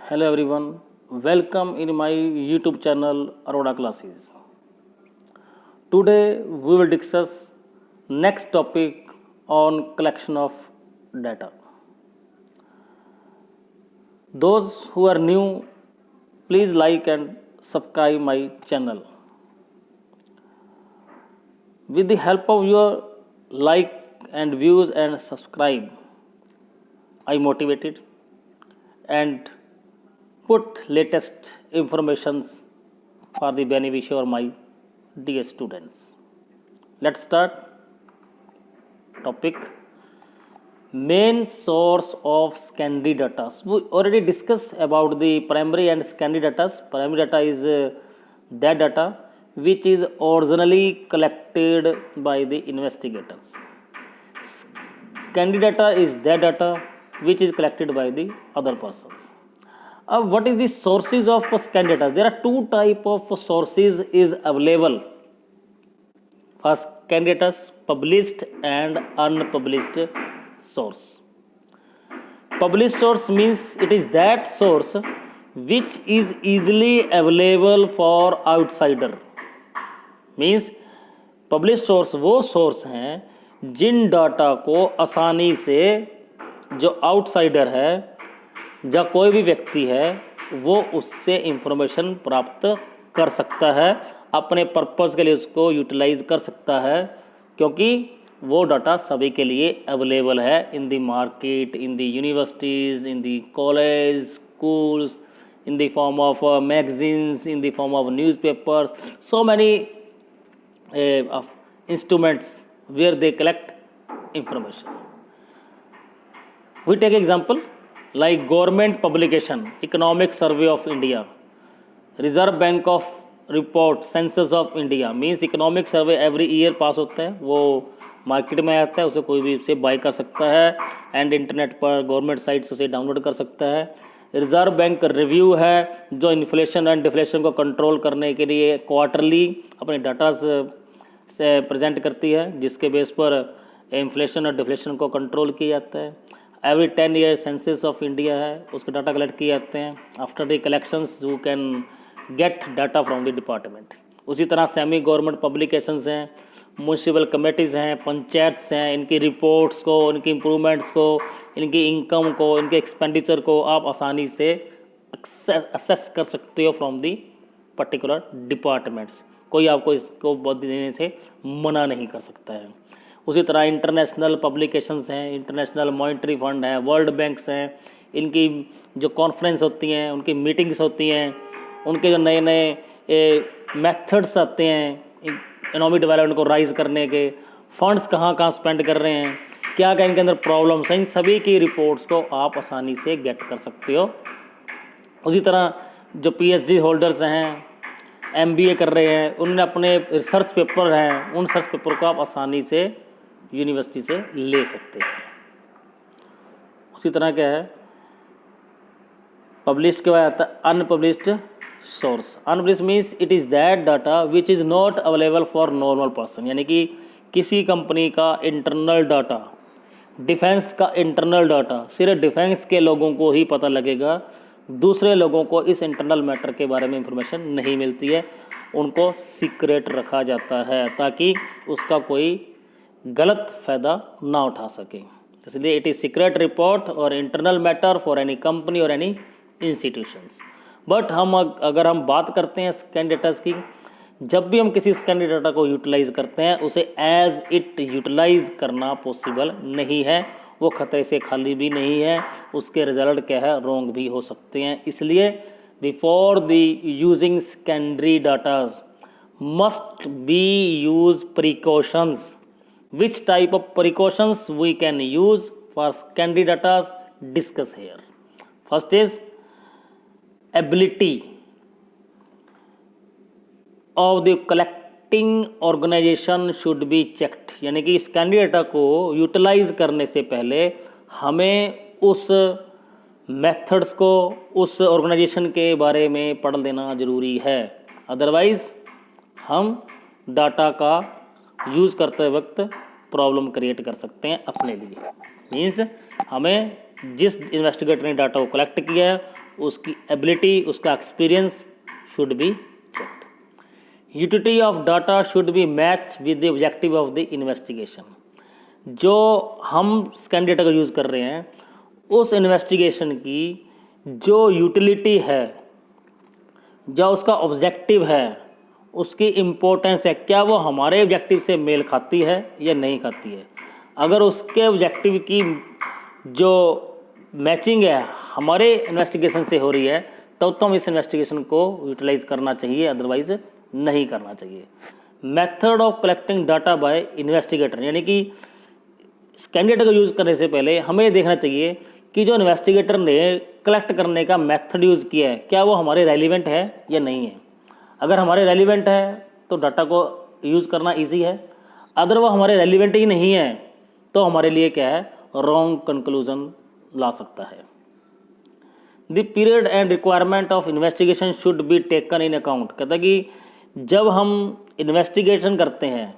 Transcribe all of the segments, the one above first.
Hello everyone, welcome in my YouTube channel Aurora Classes. Today we will discuss next topic on collection of data. Those who are new, please like and subscribe my channel. With the help of your like and views and subscribe, I motivated and put latest informations for the benefit of my dear students. Let's start topic. Main source of secondary data. We already discussed about the primary and secondary data. Primary data is that data which is originally collected by the investigators. Secondary data is that data which is collected by the other persons. What is the sources of secondary data? There are two type of sources is available. First, candidates published and unpublished source. Published source means it is that source which is easily available for outsider. Means publish source वो source हैं जिन data को आसानी से जो outsider है या कोई भी व्यक्ति है वो उससे इंफॉर्मेशन प्राप्त कर सकता है, अपने पर्पस के लिए उसको यूटिलाइज कर सकता है, क्योंकि वो डाटा सभी के लिए अवेलेबल है in the market, in the universities, in the college, schools, in the form of magazines, in the form of newspapers, so many of instruments where they collect information. We take example like government publication, Economic Survey of India, Reserve Bank of report, Census of India, means economic survey every year पास होता है, वो market में आता है, उसे कोई भी उसे बाय कर सकता है एंड इंटरनेट पर गवर्नमेंट साइट से उसे डाउनलोड कर सकता है. रिजर्व बैंक रिव्यू है जो इन्फ्लेशन एंड डिफ्लेशन को कंट्रोल करने के लिए क्वार्टरली अपने डाटा से प्रेजेंट करती है, जिसके बेस पर इन्फ्लेशन और डिफ्लेशन को कंट्रोल किया जाता है. Every 10 year census of India है, उसके डाटा कलेक्ट किए जाते हैं. After the collections you can get data from the department. उसी तरह सेमी गवर्नमेंट पब्लिकेशंस हैं, म्यूनसिपल कमेटीज़ हैं, पंचायत्स हैं, इनकी रिपोर्ट्स को, इनकी इम्प्रूवमेंट्स को, इनकी इनकम को, इनके एक्सपेंडिचर को आप आसानी से असेस कर सकते हो फ्रॉम दी पर्टिकुलर डिपार्टमेंट्स. कोई आपको इसको देने से मना नहीं कर सकता है. उसी तरह इंटरनेशनल पब्लिकेशंस हैं, इंटरनेशनल मॉनेटरी फंड है, वर्ल्ड बैंक्स हैं, इनकी जो कॉन्फ्रेंस होती हैं, उनकी मीटिंग्स होती हैं, उनके जो नए नए मेथड्स आते हैं इकोनॉमिक डेवलपमेंट को राइज करने के, फंड्स कहाँ कहाँ स्पेंड कर रहे हैं, क्या क्या इनके अंदर प्रॉब्लम्स हैं, इन सभी की रिपोर्ट्स को आप आसानी से गेट कर सकते हो. उसी तरह जो PhD होल्डर्स हैं, MBA कर रहे हैं, उनने अपने रिसर्च पेपर हैं, उन रिसर्च पेपर को आप आसानी से यूनिवर्सिटी से ले सकते हैं. उसी तरह क्या है, पब्लिश्ड के बाद आता है unpublished source. Unpublished means it is that data which is not available for normal person. यानी कि किसी कंपनी का इंटरनल डाटा, डिफेंस का इंटरनल डाटा सिर्फ डिफेंस के लोगों को ही पता लगेगा, दूसरे लोगों को इस इंटरनल मैटर के बारे में इंफॉर्मेशन नहीं मिलती है, उनको सीक्रेट रखा जाता है ताकि उसका कोई गलत फ़ायदा ना उठा सके. इसलिए इट इज़ सीक्रेट रिपोर्ट और internal matter for any company और एनी इंस्टीट्यूशंस. बट अगर हम बात करते हैं सेकेंडरी डाटा की, जब भी हम किसी सेकेंडरी डाटा को यूटिलाइज़ करते हैं उसे एज इट यूटिलाइज़ करना पॉसिबल नहीं है, वो खतरे से खाली भी नहीं है, उसके रिजल्ट क्या है रॉन्ग भी हो सकते हैं. इसलिए before the using secondary datas must be use precautions. Which type of precautions we can use for secondary datas discuss here. First is ability of the collecting organization should be checked. यानी कि इस कैंडिडेटा को utilise करने से पहले हमें उस methods को, उस ऑर्गेनाइजेशन के बारे में पढ़ लेना ज़रूरी है. अदरवाइज़ हम डाटा का यूज़ करते वक्त प्रॉब्लम क्रिएट कर सकते हैं अपने लिए. मीन्स हमें जिस इन्वेस्टिगेटर ने डाटा को कलेक्ट किया है उसकी एबिलिटी, उसका experience should be checked. Utility of data should be match with the objective of the investigation. जो हम स्कैन डेटा का यूज़ कर रहे हैं, उस इन्वेस्टिगेशन की जो यूटिलिटी है, जो उसका ऑब्जेक्टिव है, उसकी इम्पोर्टेंस है, क्या वो हमारे ऑब्जेक्टिव से मेल खाती है या नहीं खाती है। अगर उसके ऑब्जेक्टिव की जो मैचिंग है हमारे इन्वेस्टिगेशन से हो रही है, तब तो हम इस इन्वेस्टिगेशन को यूटिलाइज करना चाहिए, अदरवाइज नहीं करना चाहिए। Method of collecting data by investigator, यानी कि स्कैन डेटा को यूज़ करने से पहले हमें ये देखना चाहिए कि जो इन्वेस्टिगेटर ने कलेक्ट करने का मेथड यूज़ किया है, क्या वो हमारे रेलिवेंट है या नहीं है। अगर हमारे रेलिवेंट है तो डाटा को यूज़ करना इजी है, अगर वो हमारे रेलिवेंट ही नहीं है तो हमारे लिए क्या है, रॉन्ग कंक्लूजन ला सकता है। The period and requirement of investigation should be taken in account. कहता है कि जब हम इन्वेस्टिगेशन करते हैं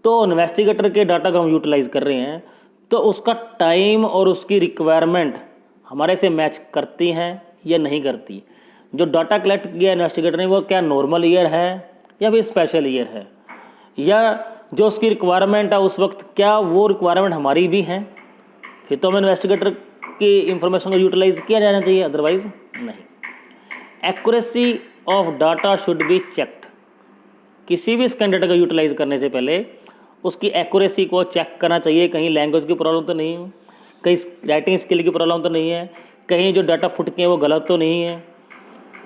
तो इन्वेस्टिगेटर के डाटा को हम यूटिलाइज कर रहे हैं, तो उसका टाइम और उसकी रिक्वायरमेंट हमारे से मैच करती हैं या नहीं करती। जो डाटा कलेक्ट किया इन्वेस्टिगेटर ने, वो क्या नॉर्मल ईयर है या फिर स्पेशल ईयर है, या जो उसकी रिक्वायरमेंट है उस वक्त क्या वो रिक्वायरमेंट हमारी भी हैं, फिर तो हमें इन्वेस्टिगेटर की इंफॉर्मेशन को यूटिलाइज किया जाना चाहिए, अदरवाइज नहीं। Accuracy of data should be checked. किसी भी स्कैन डेटा को यूटिलाइज करने से पहले उसकी एक्यूरेसी को चेक करना चाहिए। कहीं लैंग्वेज की प्रॉब्लम तो नहीं है, कहीं राइटिंग स्किल की प्रॉब्लम तो नहीं है, कहीं जो डाटा फुट के हैं वो गलत तो नहीं है,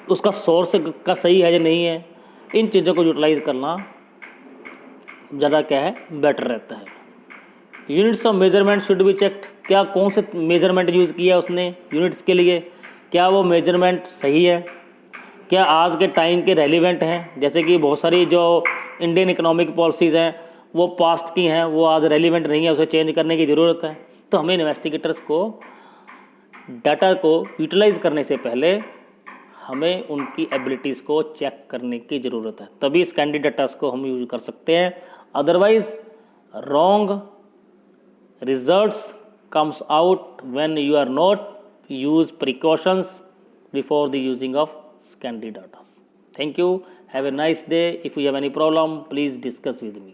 उसका सोर्स का सही है या नहीं है। इन चीज़ों को यूटिलाइज करना ज़्यादा क्या है, बेटर रहता है। Units of measurement should be checked. क्या कौन से मेजरमेंट यूज़ किया उसने यूनिट्स के लिए, क्या वो मेजरमेंट सही है, क्या आज के टाइम के रेलिवेंट हैं। जैसे कि बहुत सारी जो इंडियन इकोनॉमिक पॉलिसीज़ हैं वो पास्ट की हैं, वो आज रेलिवेंट नहीं है, उसे चेंज करने की ज़रूरत है। तो हमें इन्वेस्टिगेटर्स को डाटा को यूटिलाइज करने से पहले हमें उनकी एबिलिटीज़ को चेक करने की ज़रूरत है, तभी इस कैंडिडेट्स को हम यूज कर सकते हैं। Otherwise wrong results comes out when you are not use precautions before the using of scanned data. Thank you. Have a nice day. If you have any problem, please discuss with me.